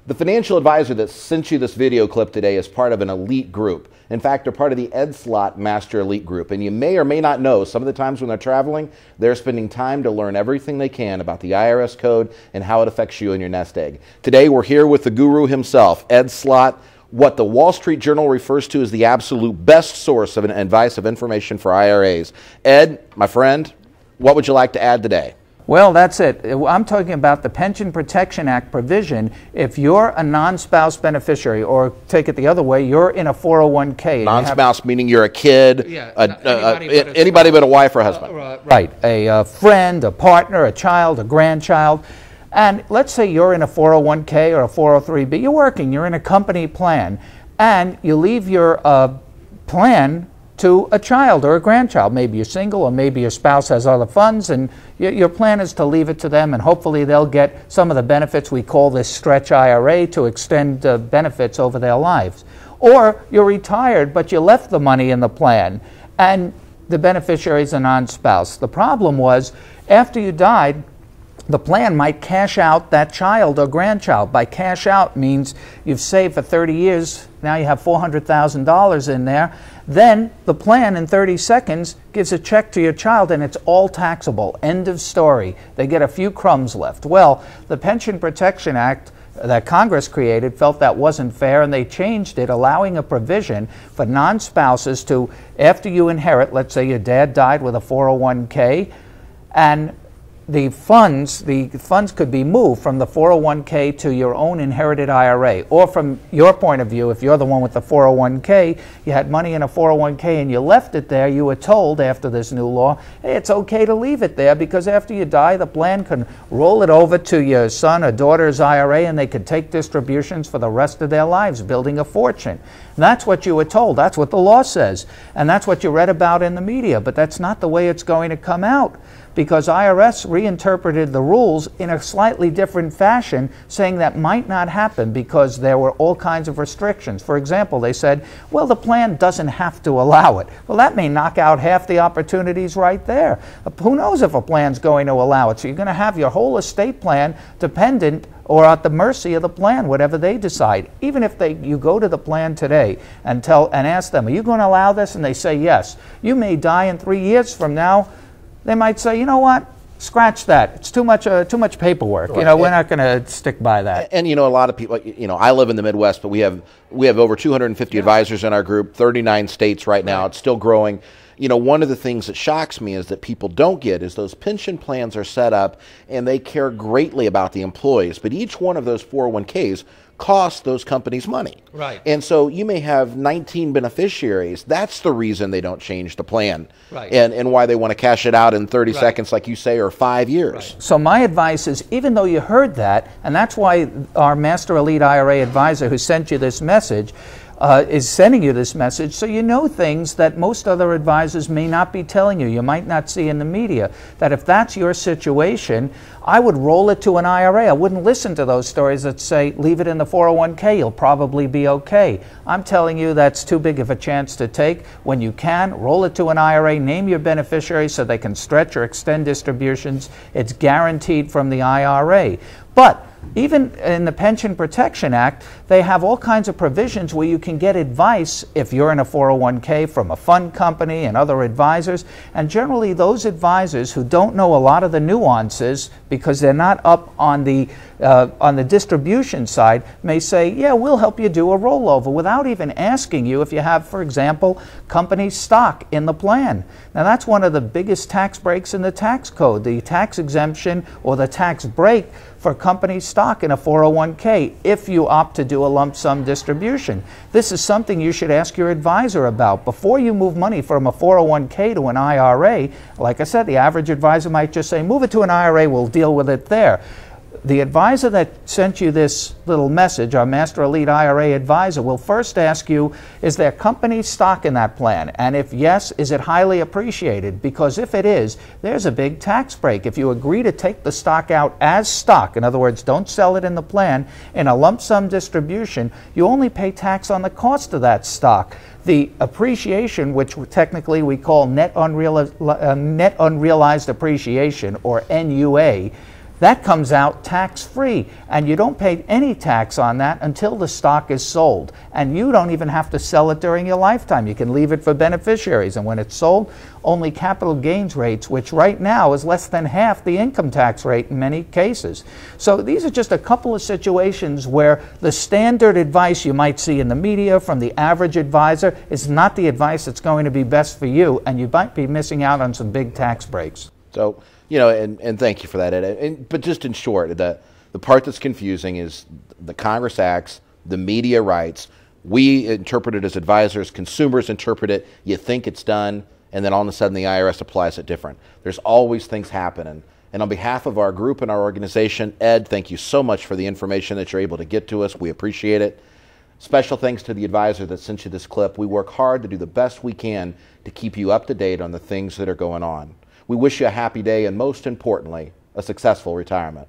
The financial advisor that sent you this video clip today is part of an elite group. In fact, they're part of the Slott Master Elite Group. And you may or may not know, some of the times when they're traveling, they're spending time to learn everything they can about the IRS code and how it affects you and your nest egg. Today, we're here with the guru himself, Slott, what the Wall Street Journal refers to as the absolute best source of advice of information for IRAs. Ed, my friend, what would you like to add today? Well, that's it. I'm talking about the Pension Protection Act provision. If you're a non-spouse beneficiary, or take it the other way, you're in a 401k. Non-spouse meaning you're a kid, anybody but a wife or husband. Right, a friend, a partner, a child, a grandchild. And let's say you're in a 401k or a 403b. You're working, you're in a company plan, and you leave your plan to a child or a grandchild. Maybe you're single, or maybe your spouse has other funds, and your plan is to leave it to them, and hopefully they'll get some of the benefits. We call this stretch IRA, to extend benefits over their lives. Or you're retired, but you left the money in the plan, and the beneficiary is a non-spouse. The problem was, after you died, the plan might cash out that child or grandchild. By cash out means you've saved for 30 years, now you have $400,000 in there. Then the plan in 30 seconds gives a check to your child, and it's all taxable. End of story. They get a few crumbs left. Well, the Pension Protection Act that Congress created felt that wasn't fair, and they changed it, allowing a provision for non-spouses to, after you inherit, let's say your dad died with a 401k, and the funds could be moved from the 401k to your own inherited IRA. Or from your point of view, if you're the one with the 401k, you had money in a 401k and you left it there, you were told after this new law, hey, it's okay to leave it there, because after you die, the plan can roll it over to your son or daughter's IRA, and they could take distributions for the rest of their lives, building a fortune. And that's what you were told. That's what the law says. And that's what you read about in the media. But that's not the way it's going to come out, because IRS reinterpreted the rules in a slightly different fashion, saying that might not happen because there were all kinds of restrictions. For example, they said, well, the plan doesn't have to allow it. Well, that may knock out half the opportunities right there. Who knows if a plan's going to allow it? So you're going to have your whole estate plan dependent or at the mercy of the plan, whatever they decide. Even if you go to the plan today and ask them, are you going to allow this? And they say yes. You may die in 3 years from now. They might say, you know what, scratch that. It's too much paperwork. Right. You know, we're not going to stick by that. And you know, a lot of people, you know, I live in the Midwest, but we have over 250 advisors in our group, 39 states right now. It's still growing. You know, one of the things that shocks me is that people don't get is those pension plans are set up and they care greatly about the employees, but each one of those 401ks costs those companies money. Right. And so you may have 19 beneficiaries. That's the reason they don't change the plan. Right. And why they want to cash it out in 30 seconds, like you say, or 5 years. Right. So my advice is, even though you heard that, and that's why our Master Elite IRA advisor who sent you this message is sending you this message, so you know things that most other advisors may not be telling you. You might not see in the media. That if that's your situation, I would roll it to an IRA. I wouldn't listen to those stories that say, leave it in the 401k, you'll probably be okay. I'm telling you that's too big of a chance to take. When you can, roll it to an IRA, name your beneficiary so they can stretch or extend distributions. It's guaranteed from the IRA. But even in the Pension Protection Act, they have all kinds of provisions where you can get advice if you're in a 401k from a fund company and other advisors. And generally those advisors who don't know a lot of the nuances because they're not up on the distribution side may say, yeah, we'll help you do a rollover without even asking you if you have, for example, company stock in the plan. Now that's one of the biggest tax breaks in the tax code, the tax exemption or the tax break for company stock in a 401k if you opt to do a lump sum distribution. This is something you should ask your advisor about. Before you move money from a 401k to an IRA, like I said, the average advisor might just say, move it to an IRA, we'll deal with it there. The advisor that sent you this little message, our Master Elite IRA advisor, will first ask you, is there company stock in that plan? And if yes, is it highly appreciated? Because if it is, there's a big tax break. If you agree to take the stock out as stock, in other words, don't sell it in the plan, in a lump sum distribution, you only pay tax on the cost of that stock. The appreciation, which technically we call net unrealized appreciation, or NUA, that comes out tax-free, and you don't pay any tax on that until the stock is sold. And you don't even have to sell it during your lifetime. You can leave it for beneficiaries, and when it's sold, only capital gains rates, which right now is less than half the income tax rate in many cases. So these are just a couple of situations where the standard advice you might see in the media from the average advisor is not the advice that's going to be best for you, and you might be missing out on some big tax breaks. So, you know, and thank you for that, Ed. But just in short, the part that's confusing is the Congress acts, the media writes, we interpret it as advisors, consumers interpret it, you think it's done, and then all of a sudden the IRS applies it different. There's always things happening. And on behalf of our group and our organization, Ed, thank you so much for the information that you're able to get to us. We appreciate it. Special thanks to the advisor that sent you this clip. We work hard to do the best we can to keep you up to date on the things that are going on. We wish you a happy day and, most importantly, a successful retirement.